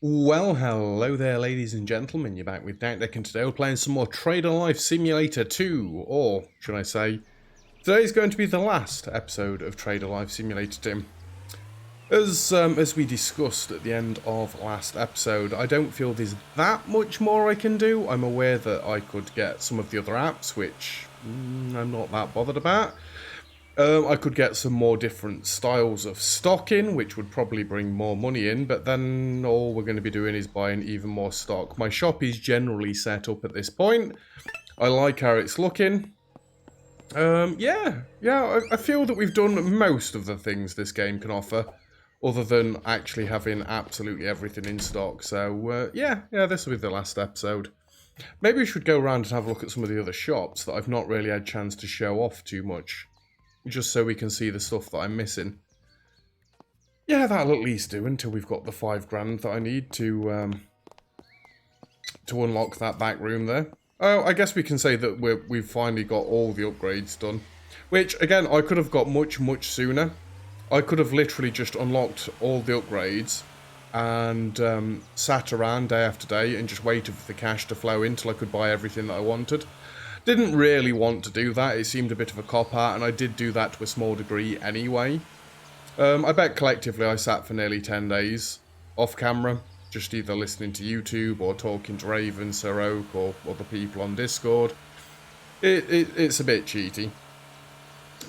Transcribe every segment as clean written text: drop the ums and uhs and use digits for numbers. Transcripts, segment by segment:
Well, hello there, ladies and gentlemen. You're back with Deck, and today we're playing some more Trader Life Simulator 2, or should I say, today's going to be the last episode of Trader Life Simulator 2. As we discussed at the end of last episode, I don't feel there's that much more I can do. I'm aware that I could get some of the other apps, which I'm not that bothered about. I could get some more different styles of stock in, which would probably bring more money in, but then all we're going to be doing is buying even more stock. My shop is generally set up at this point. I like how it's looking. Yeah, I feel that we've done most of the things this game can offer, other than actually having absolutely everything in stock. So, yeah, this will be the last episode. Maybe we should go around and have a look at some of the other shops that I've not really had a chance to show off too much. Just so we can see the stuff that I'm missing. Yeah, that'll at least do until we've got the $5,000 that I need to unlock that back room there. Oh, I guess we can say that we've finally got all the upgrades done. Which, again, I could have got much sooner. I could have literally just unlocked all the upgrades and sat around day after day and just waited for the cash to flow in till I could buy everything that I wanted. Didn't really want to do that, it seemed a bit of a cop-out, and I did do that to a small degree anyway. I bet collectively I sat for nearly 10 days, off camera, just either listening to YouTube or talking to Raven, Sir Oak, or other people on Discord. It's a bit cheaty.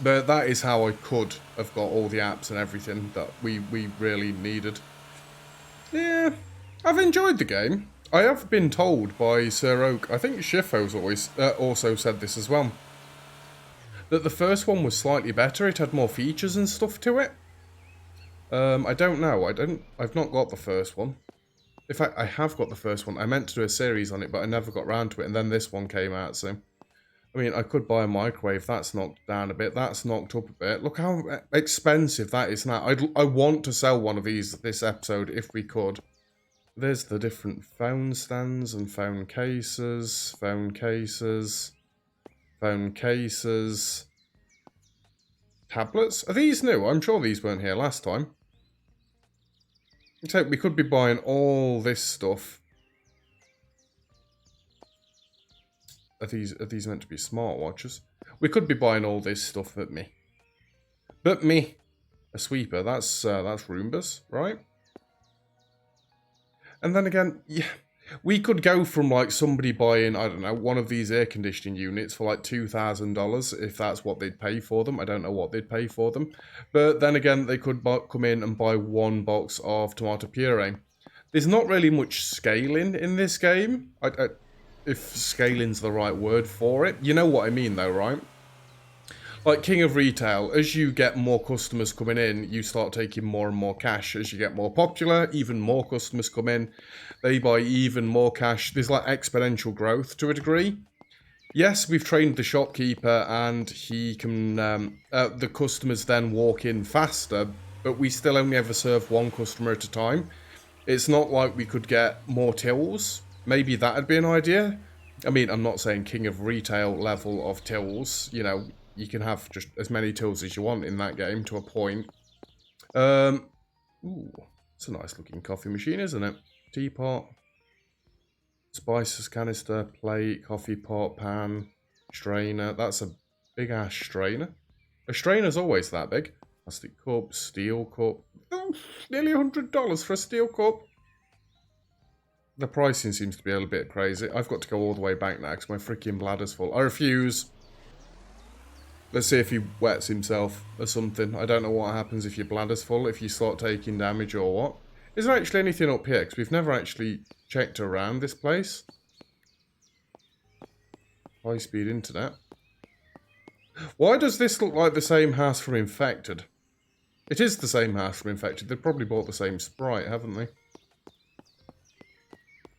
But that is how I could have got all the apps and everything that we really needed. Yeah, I've enjoyed the game. I have been told by Sir Oak, I think Shifo's always also said this as well, that the first one was slightly better. It had more features and stuff to it. I don't know. I've not got the first one. In fact, I have got the first one. I meant to do a series on it, but I never got around to it, and then this one came out, so... I mean, I could buy a microwave. That's knocked down a bit. That's knocked up a bit. Look how expensive that is now. I want to sell one of these this episode if we could. There's the different phone stands and phone cases, tablets. Are these new? I'm sure these weren't here last time. Except we could be buying all this stuff. Are these meant to be smartwatches? We could be buying all this stuff but me. A sweeper, that's Roombas, right? And then again, yeah, we could go from like somebody buying, I don't know, one of these air conditioning units for like $2,000 if that's what they'd pay for them. I don't know what they'd pay for them. But then again, they could come in and buy one box of tomato puree. There's not really much scaling in this game. If scaling's the right word for it. You know what I mean though, right? Like King of Retail, as you get more customers coming in, you start taking more and more cash. As you get more popular, even more customers come in. They buy even more cash. There's like exponential growth to a degree. Yes, we've trained the shopkeeper and he can... the customers then walk in faster, but we still only ever serve one customer at a time. It's not like we could get more tills. Maybe that'd be an idea. I mean, I'm not saying King of Retail level of tills, you know... You can have just as many tools as you want in that game, to a point. Ooh, it's a nice looking coffee machine, isn't it? Teapot, spices canister, plate, coffee pot, pan, strainer. That's a big ass strainer. A strainer's always that big. Plastic cup, steel cup. Oh, nearly $100 for a steel cup. The pricing seems to be a little bit crazy. I've got to go all the way back now because my freaking bladder's full. I refuse. Let's see if he wets himself or something. I don't know what happens if your bladder's full, if you start taking damage or what. Is there actually anything up here? Because we've never actually checked around this place. High-speed internet. Why does this look like the same house from Infected? It is the same house from Infected. They've probably bought the same sprite, haven't they?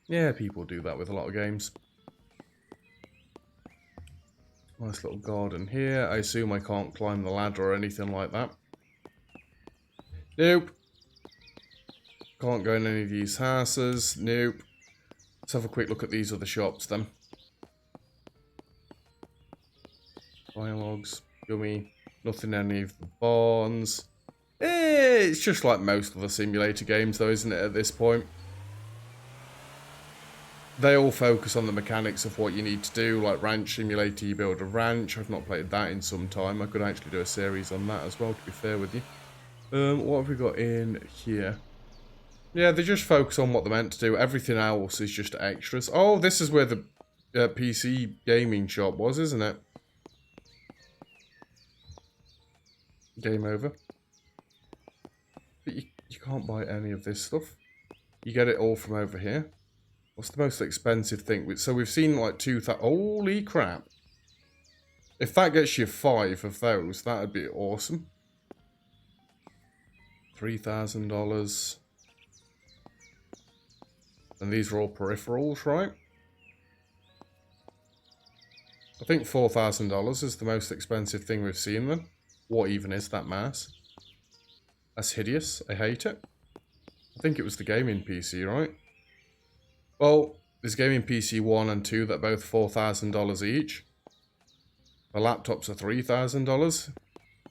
Yeah, people do that with a lot of games. Nice little garden here. I assume I can't climb the ladder or anything like that. Nope. Can't go in any of these houses. Nope. Let's have a quick look at these other shops then. Dialogues. Yummy. Nothing in any of the barns. It's just like most of the simulator games though, isn't it, at this point? they all focus on the mechanics of what you need to do, like Ranch Simulator, you build a ranch. I've not played that in some time. I could actually do a series on that as well, to be fair with you. What have we got in here? Yeah, they just focus on what they're meant to do. Everything else is just extras. Oh, this is where the PC gaming shop was, isn't it? Game over. But you can't buy any of this stuff. You get it all from over here. What's the most expensive thing? So we've seen like 2,000. Holy crap. If that gets you 5 of those, that'd be awesome. $3,000. And these are all peripherals, right? I think $4,000 is the most expensive thing we've seen then. What even is that mouse? That's hideous. I hate it. I think it was the gaming PC, right? Well, there's gaming PC 1 and 2 that are both $4,000 each. The laptops are $3,000.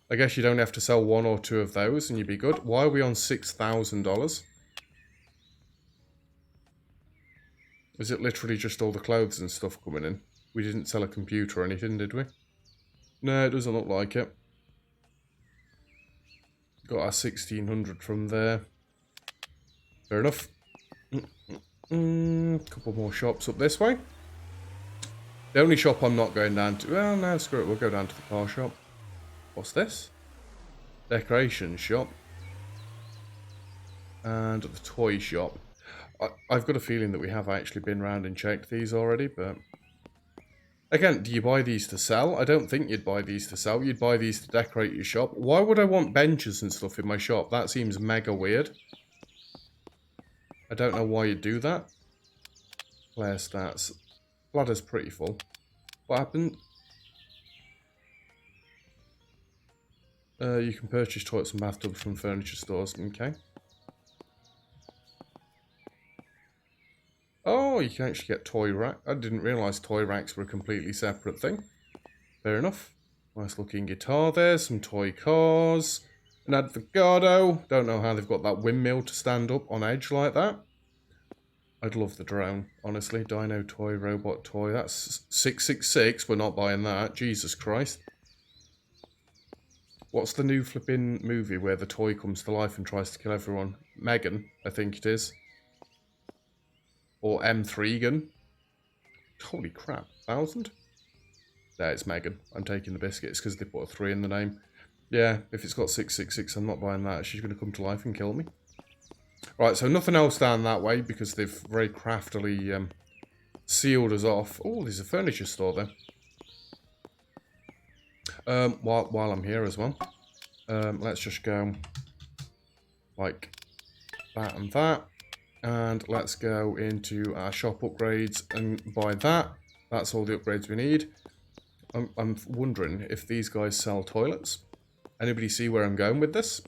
I guess you'd only have to sell 1 or 2 of those and you'd be good. Why are we on $6,000? Is it literally just all the clothes and stuff coming in? We didn't sell a computer or anything, did we? No, it doesn't look like it. Got our 1,600 from there. Fair enough. Couple more shops up this way. The only shop I'm not going down to... Well, no, screw it. We'll go down to the car shop. What's this? Decoration shop. And the toy shop. I've got a feeling that we have actually been round and checked these already, but... Again, do you buy these to sell? I don't think you'd buy these to sell. You'd buy these to decorate your shop. Why would I want benches and stuff in my shop? That seems mega weird. I don't know why you'd do that. Player stats. Ladder's pretty full. What happened? You can purchase toilets and bathtubs from furniture stores. Okay. Oh, you can actually get toy rack. I didn't realise toy racks were a completely separate thing. Fair enough. Nice looking guitar there. Some toy cars. An Advogado. Don't know how they've got that windmill to stand up on edge like that. I'd love the drone, honestly. Dino toy, robot toy. That's 666. We're not buying that. Jesus Christ. What's the new flipping movie where the toy comes to life and tries to kill everyone? Megan, I think it is. Or M3 gun. Holy crap. 1,000? There, it's Megan. I'm taking the biscuits because they put a 3 in the name. Yeah, if it's got 666, I'm not buying that. She's going to come to life and kill me. Right, so nothing else down that way because they've very craftily sealed us off. Oh, there's a furniture store there. While I'm here as well. Let's just go like that and that. And let's go into our shop upgrades and buy that. That's all the upgrades we need. I'm wondering if these guys sell toilets. Anybody see where I'm going with this?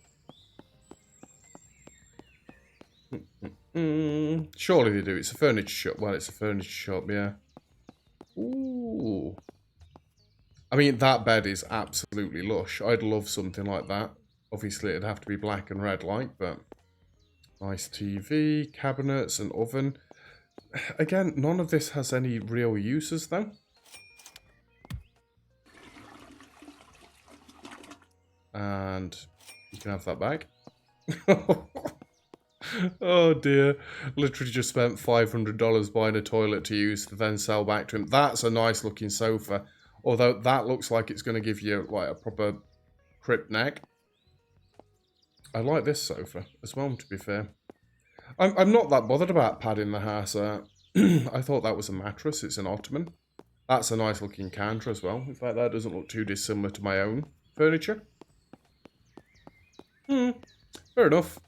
Surely they do. It's a furniture shop. Well, it's a furniture shop, yeah. Ooh. I mean, that bed is absolutely lush. I'd love something like that. Obviously, it'd have to be black and red light, but... Nice TV, cabinets, and oven. Again, none of this has any real uses, though. And you can have that back. Oh dear. Literally just spent $500 buying a toilet to use to then sell back to him. That's a nice looking sofa. Although that looks like it's going to give you like a proper crypt neck. I like this sofa as well, to be fair. I'm not that bothered about padding the house. I thought that was a mattress. It's an ottoman. That's a nice looking counter as well. In fact, that doesn't look too dissimilar to my own furniture. Fair enough.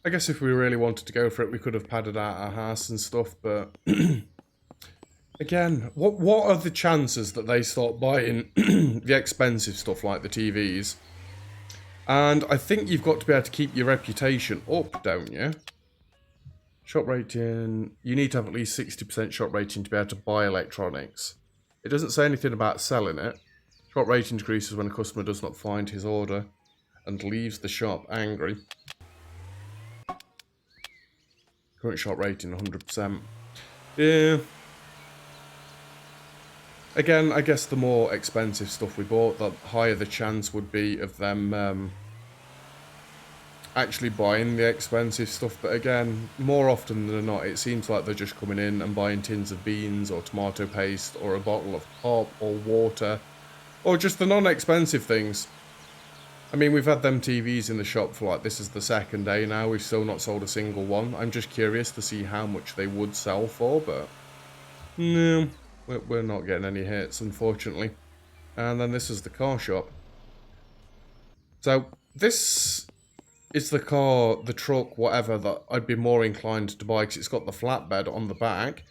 I guess if we really wanted to go for it, we could have padded out our house and stuff, but... Again, what are the chances that they start buying the expensive stuff like the TVs? And I think you've got to be able to keep your reputation up, don't you? Shop rating... You need to have at least 60% shop rating to be able to buy electronics. It doesn't say anything about selling it. Shop rating decreases when a customer does not find his order and leaves the shop angry. Current shop rating 100%. Yeah. Again, I guess the more expensive stuff we bought, the higher the chance would be of them actually buying the expensive stuff. But again, more often than not, it seems like they're just coming in and buying tins of beans or tomato paste or a bottle of pop or water or just the non-expensive things. I mean, we've had them TVs in the shop for like, this is the second day now. We've still not sold a single one. I'm just curious to see how much they would sell for, but no, we're not getting any hits, unfortunately. And then this is the car shop. So this is the car, the truck, whatever, that I'd be more inclined to buy because it's got the flatbed on the back.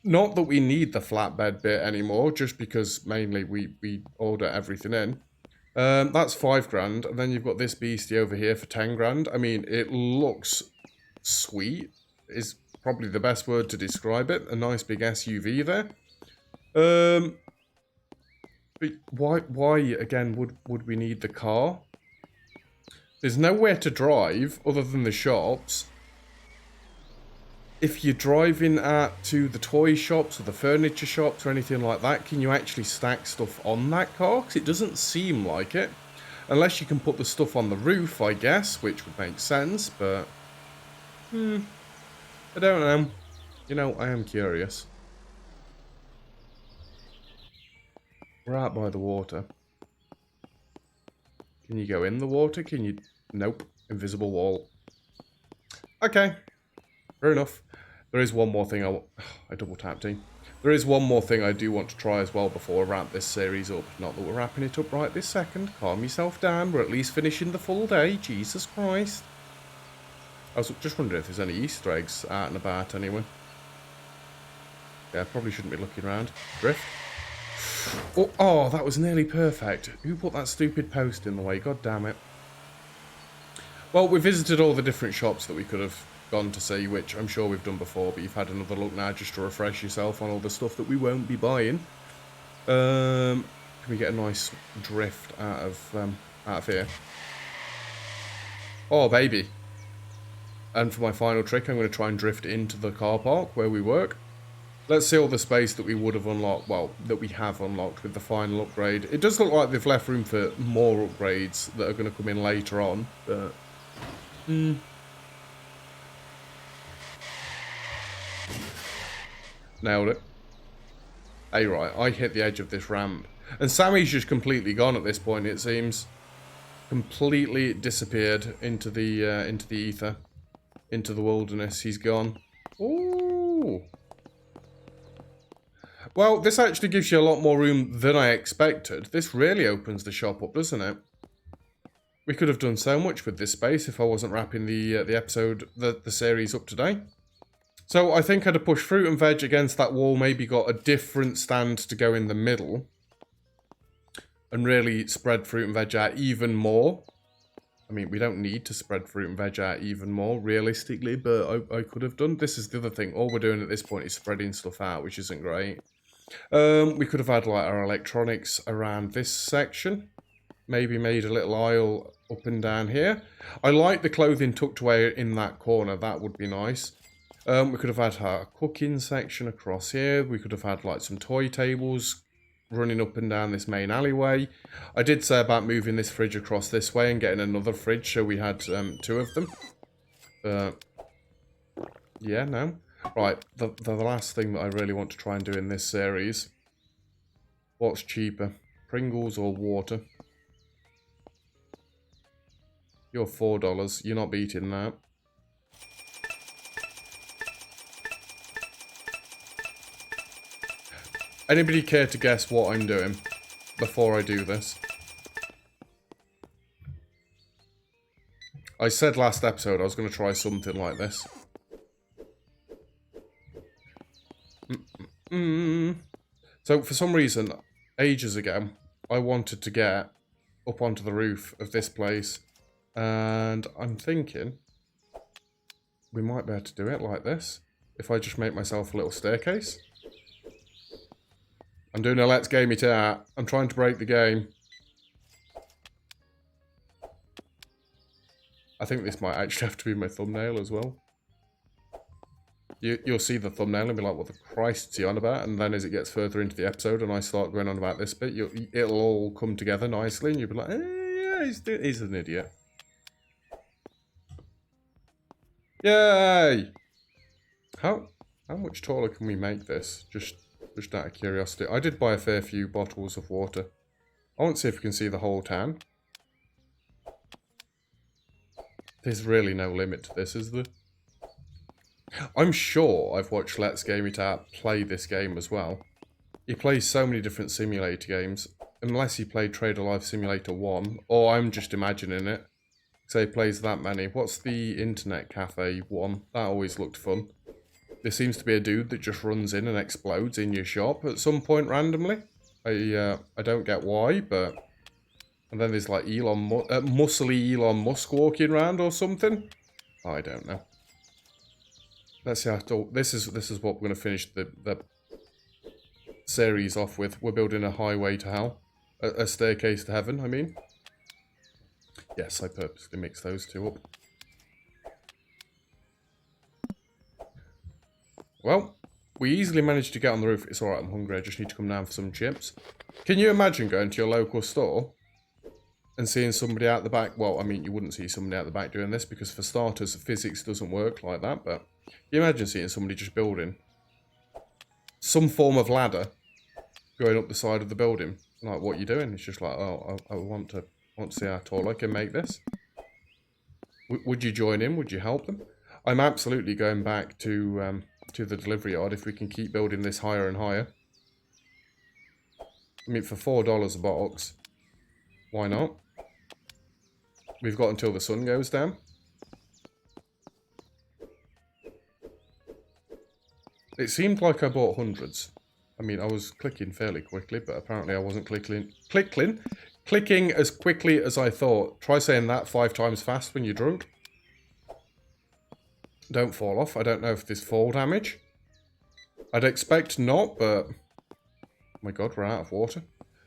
Not that we need the flatbed bit anymore, just because mainly we order everything in. That's 5 grand, and then you've got this beastie over here for 10 grand. I mean, it looks sweet, is probably the best word to describe it. A nice big SUV there. But why again, would we need the car? There's nowhere to drive other than the shops. If you're driving to the toy shops or the furniture shops or anything like that, can you actually stack stuff on that car? Because it doesn't seem like it. Unless you can put the stuff on the roof, I guess, which would make sense, but I don't know. You know, I am curious. We're out by the water. Can you go in the water? Can you... Nope. Invisible wall. Okay. Fair enough. There is one more thing I double tapped in. There is one more thing I do want to try as well before I wrap this series up. Not that we're wrapping it up right this second. Calm yourself down. We're at least finishing the full day. Jesus Christ. I was just wondering if there's any Easter eggs out and about anyway. Yeah, I probably shouldn't be looking around. Drift. Oh, that was nearly perfect. Who put that stupid post in the way? God damn it. Well, we visited all the different shops that we could have gone to see, which I'm sure we've done before, but you've had another look now just to refresh yourself on all the stuff that we won't be buying. Can we get a nice drift out of here? Oh, baby. And for my final trick, I'm going to try and drift into the car park where we work. Let's see all the space that we would have unlocked, well, that we have unlocked with the final upgrade. It does look like they've left room for more upgrades that are going to come in later on, but... Nailed it. Hey, right, I hit the edge of this ramp. And Sammy's just completely gone at this point, it seems. Completely disappeared into the ether. Into the wilderness, he's gone. Ooh. Well, this actually gives you a lot more room than I expected. This really opens the shop up, doesn't it? We could have done so much with this space if I wasn't wrapping the episode, the series up today. So I think I'd have pushed fruit and veg against that wall, maybe got a different stand to go in the middle. And really spread fruit and veg out even more. I mean, we don't need to spread fruit and veg out even more, realistically, but I could have done. This is the other thing. All we're doing at this point is spreading stuff out, which isn't great. We could have had, like, our electronics around this section. Maybe made a little aisle up and down here. I like the clothing tucked away in that corner. That would be nice. We could have had our cooking section across here. We could have had, like, some toy tables running up and down this main alleyway. I did say about moving this fridge across this way and getting another fridge, so we had 2 of them. Yeah, no. Right, the last thing that I really want to try and do in this series. What's cheaper, Pringles or water? You're $4, you're not beating that. Anybody care to guess what I'm doing before I do this? I said last episode I was going to try something like this. So for some reason, ages ago, I wanted to get up onto the roof of this place. And I'm thinking we might be able to do it like this. If I just make myself a little staircase. I'm doing a let's game it out. I'm trying to break the game. I think this might actually have to be my thumbnail as well. You'll see the thumbnail and be like, what the Christ's he on about? And then as it gets further into the episode and I start going on about this bit, it'll all come together nicely and you'll be like, yeah, he's an idiot. Yay! How much taller can we make this? Just out of curiosity. I did buy a fair few bottles of water. I want to see if we can see the whole town. There's really no limit to this, is there? I'm sure I've watched Let's Game It Out play this game as well. He plays so many different simulator games. Unless he played Trader Life Simulator 1, or I'm just imagining it. So he plays that many. What's the Internet Cafe one? That always looked fun. There seems to be a dude that just runs in and explodes in your shop at some point randomly. I don't get why, but... And then there's like muscly Elon Musk walking around or something. I don't know. Let's see how this is what we're going to finish the series off with. We're building a highway to hell. A staircase to heaven, I mean. Yes, I purposely mixed those two up. Well, we easily managed to get on the roof. It's alright, I'm hungry. I just need to come down for some chips. Can you imagine going to your local store and seeing somebody out the back? Well, I mean, you wouldn't see somebody out the back doing this because for starters, physics doesn't work like that. But can you imagine seeing somebody just building some form of ladder going up the side of the building? Like, what are you doing? It's just like, oh, I want to see how tall I can make this. Would you join in? Would you help them? I'm absolutely going back to the delivery yard if we can keep building this higher and higher. I mean, for $4 a box, why not? We've got until the sun goes down. It seemed like I bought hundreds. I mean, I was clicking fairly quickly, but apparently I wasn't clicking as quickly as I thought. Try saying that 5 times fast when you're drunk. Don't fall off. I don't know if there's fall damage. I'd expect not, but... Oh my god, we're out of water.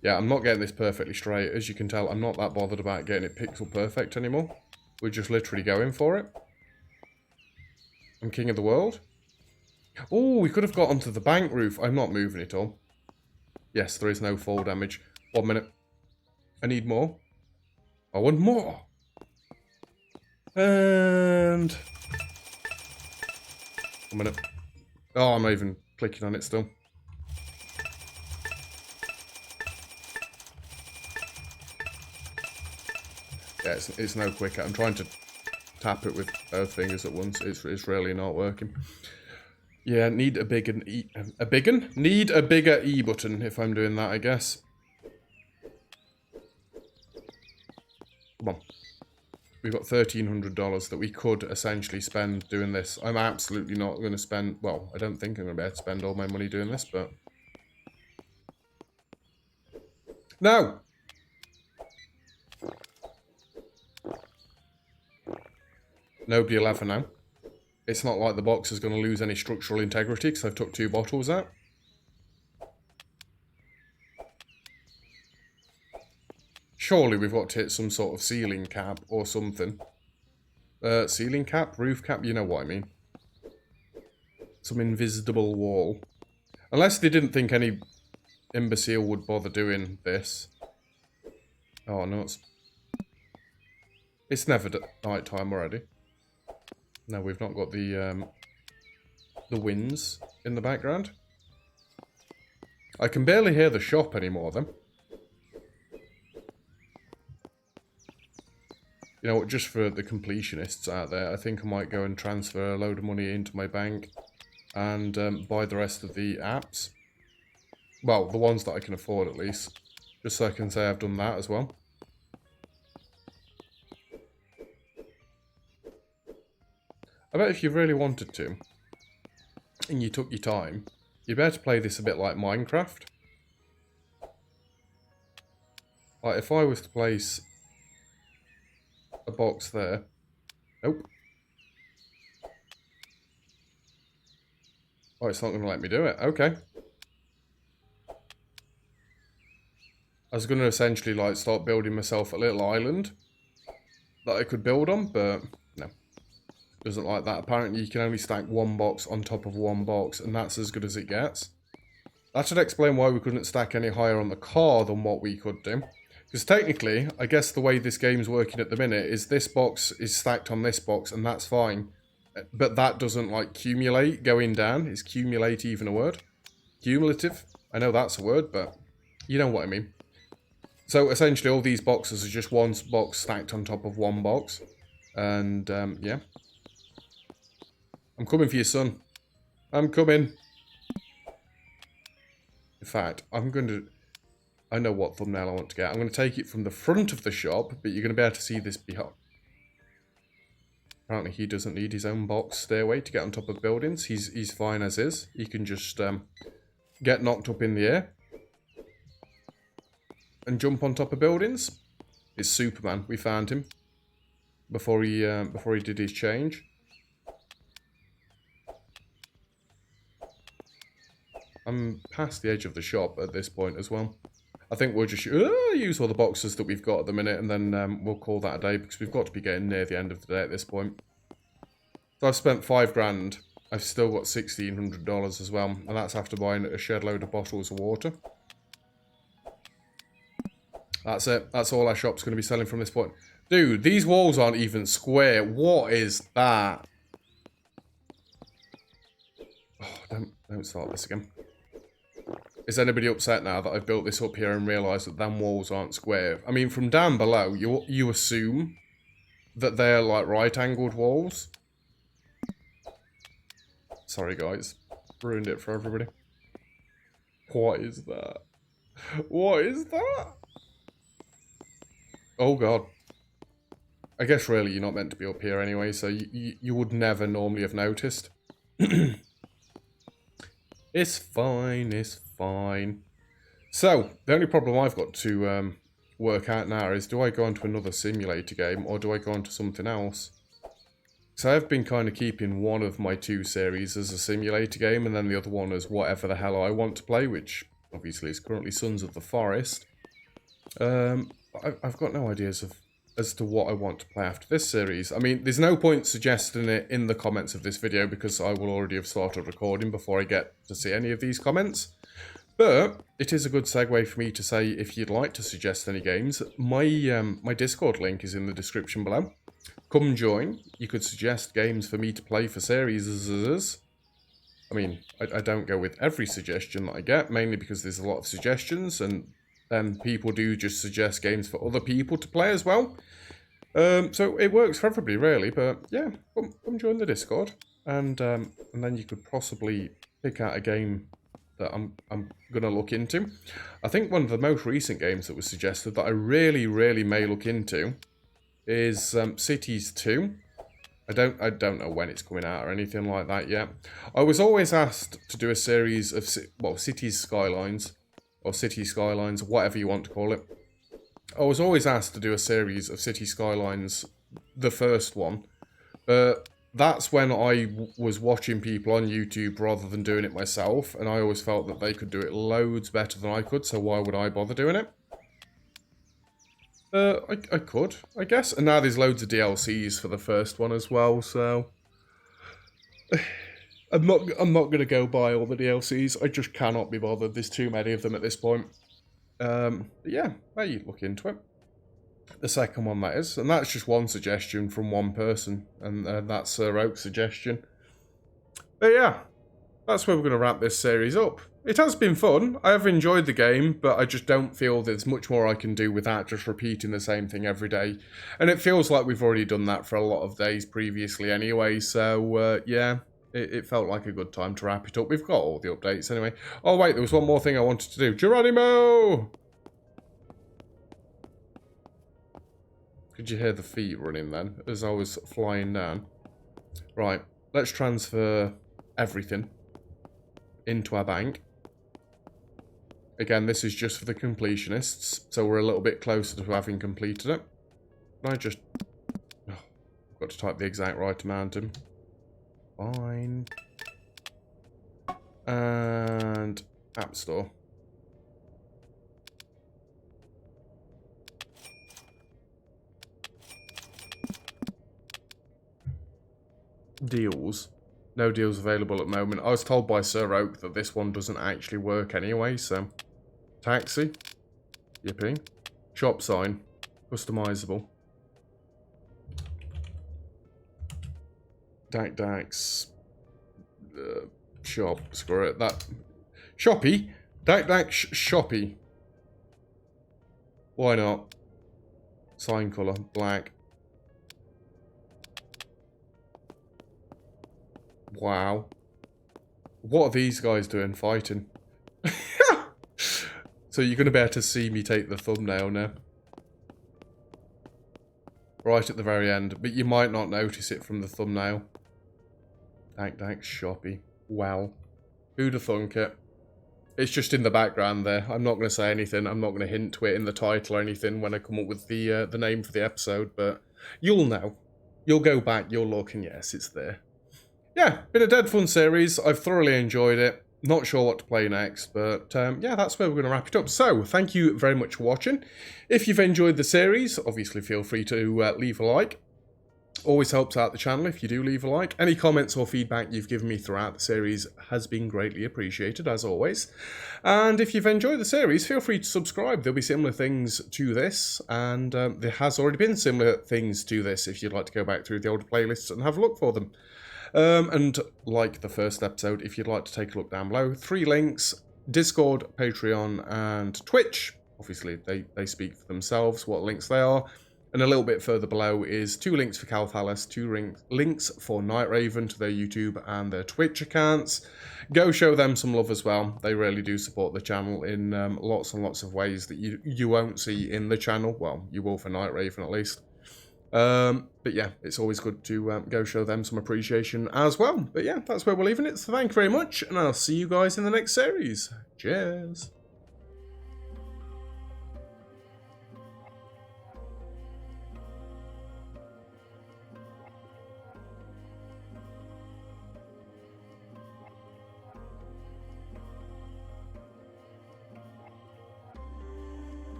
Yeah, I'm not getting this perfectly straight. As you can tell, I'm not that bothered about getting it pixel perfect anymore. We're just literally going for it. I'm king of the world. Oh, we could have got onto the bank roof. I'm not moving it all. Yes, there is no fall damage. 1 minute. I need more. I want more. And... 1 minute. Oh, I'm not even clicking on it still. Yeah, it's no quicker. I'm trying to tap it with both fingers at once. It's really not working. Yeah, need a bigger Need a bigger E button if I'm doing that, I guess. Come on. We've got $1,300 that we could essentially spend doing this. I'm absolutely not going to spend... Well, I don't think I'm going to be able to spend all my money doing this, but... No! Nobody will ever know. It's not like the box is going to lose any structural integrity because I've took 2 bottles out. Surely we've got to hit some sort of ceiling cap or something. Ceiling cap? Roof cap? You know what I mean. Some invisible wall. Unless they didn't think any imbecile would bother doing this. Oh, no. It's never night time already. No, we've not got the winds in the background. I can barely hear the shop anymore, then. You know what, just for the completionists out there, I think I might go and transfer a load of money into my bank and buy the rest of the apps. Well, the ones that I can afford at least. Just so I can say I've done that as well. I bet if you really wanted to, and you took your time, you'd be able to play this a bit like Minecraft. Like, if I was to place a box there... Nope. Oh, it's not going to let me do it. Okay. I was going to essentially, like, start building myself a little island that I could build on, but no. doesn't like that. Apparently you can only stack one box on top of one box, and that's as good as it gets. That should explain why we couldn't stack any higher on the car than what we could do. Because technically, I guess the way this game's working at the minute is this box is stacked on this box, and that's fine. But that doesn't, like, cumulate going down. Is cumulate even a word? Cumulative? I know that's a word, but you know what I mean. So, essentially, all these boxes are just one box stacked on top of one box. And, yeah. I'm coming for you, son. I'm coming. In fact, I'm going to... I know what thumbnail I want to get. I'm going to take it from the front of the shop, but you're going to be able to see this behind. Apparently he doesn't need his own box stairway to get on top of buildings. He's fine as is. He can just get knocked up in the air and jump on top of buildings. It's Superman. We found him before he did his change. I'm past the edge of the shop at this point as well. I think we'll just use all the boxes that we've got at the minute, and then we'll call that a day, because we've got to be getting near the end of the day at this point. So I've spent $5,000. I've still got $1,600 as well, and that's after buying a shed load of bottles of water. That's it. That's all our shop's going to be selling from this point. Dude, these walls aren't even square. What is that? Oh, don't start this again. Is anybody upset now that I've built this up here and realised that them walls aren't square? I mean, from down below, you assume that they're like right-angled walls. Sorry, guys. Ruined it for everybody. What is that? What is that? Oh, God. I guess really you're not meant to be up here anyway, so you would never normally have noticed. It's fine, it's fine. So, the only problem I've got to work out now is, do I go on to another simulator game, or do I go on to something else? So I've been kind of keeping one of my two series as a simulator game, and then the other one as whatever the hell I want to play, which obviously is currently Sons of the Forest. I've got no ideas as to what I want to play after this series. I mean, there's no point suggesting it in the comments of this video, because I will already have started recording before I get to see any of these comments. But it is a good segue for me to say, if you'd like to suggest any games, my Discord link is in the description below. Come join. You could suggest games for me to play for series. I mean, I don't go with every suggestion that I get, mainly because there's a lot of suggestions, and then people do just suggest games for other people to play as well. So it works for everybody, really. But yeah, come join the Discord, and then you could possibly pick out a game that I'm gonna look into. I think one of the most recent games that was suggested that I really may look into is Cities 2. I don't know when it's coming out or anything like that yet. I was always asked to do a series of Cities Skylines, or City Skylines, whatever you want to call it. I was always asked to do a series of City Skylines, the first one, but that's when I was watching people on YouTube rather than doing it myself, and I always felt that they could do it loads better than I could, so why would I bother doing it? I could, I guess, and now there's loads of DLCs for the first one as well, so I'm not going to go buy all the DLCs. I just cannot be bothered. There's too many of them at this point. But yeah, maybe look into it. The second one, that is. And that's just one suggestion from one person. And that's Sir Oak's suggestion. But yeah, that's where we're going to wrap this series up. It has been fun. I have enjoyed the game, but I just don't feel there's much more I can do without just repeating the same thing every day. And it feels like we've already done that for a lot of days previously anyway. So, yeah. It felt like a good time to wrap it up. We've got all the updates anyway. Oh, wait, there was one more thing I wanted to do. Geronimo! Could you hear the feet running then, as I was flying down? Right, let's transfer everything into our bank. Again, this is just for the completionists, so we're a little bit closer to having completed it. Can I just... Oh, I've got to type the exact right amount in. Fine. And App Store. deals. No deals available at the moment. I was told by Sir Oak that this one doesn't actually work anyway, so... Taxi. Yippee. Shop sign. Customizable. Dax. Shop. Screw it. That. Shoppy. Dax Shoppy. Why not? Sign colour. Black. Wow. What are these guys doing fighting? So you're going to be able to see me take the thumbnail now. Right at the very end. But you might not notice it from the thumbnail. Dax Shoppy. Well. Who'd have thunk it? It's just in the background there. I'm not going to say anything. I'm not going to hint to it in the title or anything when I come up with the name for the episode. But you'll know. You'll go back, you'll look, and yes, it's there. Yeah, been a dead fun series. I've thoroughly enjoyed it. Not sure what to play next, but yeah, that's where we're going to wrap it up. So, thank you very much for watching. If you've enjoyed the series, obviously feel free to leave a like. Always helps out the channel if you do leave a like. Any comments or feedback you've given me throughout the series has been greatly appreciated, as always. And if you've enjoyed the series, feel free to subscribe. There'll be similar things to this, and there has already been similar things to this if you'd like to go back through the older playlists and have a look for them. And like the first episode, if you'd like to take a look down below, 3 links: Discord, Patreon, and Twitch. Obviously, they speak for themselves, what links they are. And a little bit further below is 2 links for Calthalis, 2 links for Night Raven to their YouTube and their Twitch accounts. Go show them some love as well. They really do support the channel in lots and lots of ways that you won't see in the channel. Well, you will for Night Raven at least. But yeah, it's always good to go show them some appreciation as well. But yeah, that's where we're leaving it. So thank you very much, and I'll see you guys in the next series. Cheers.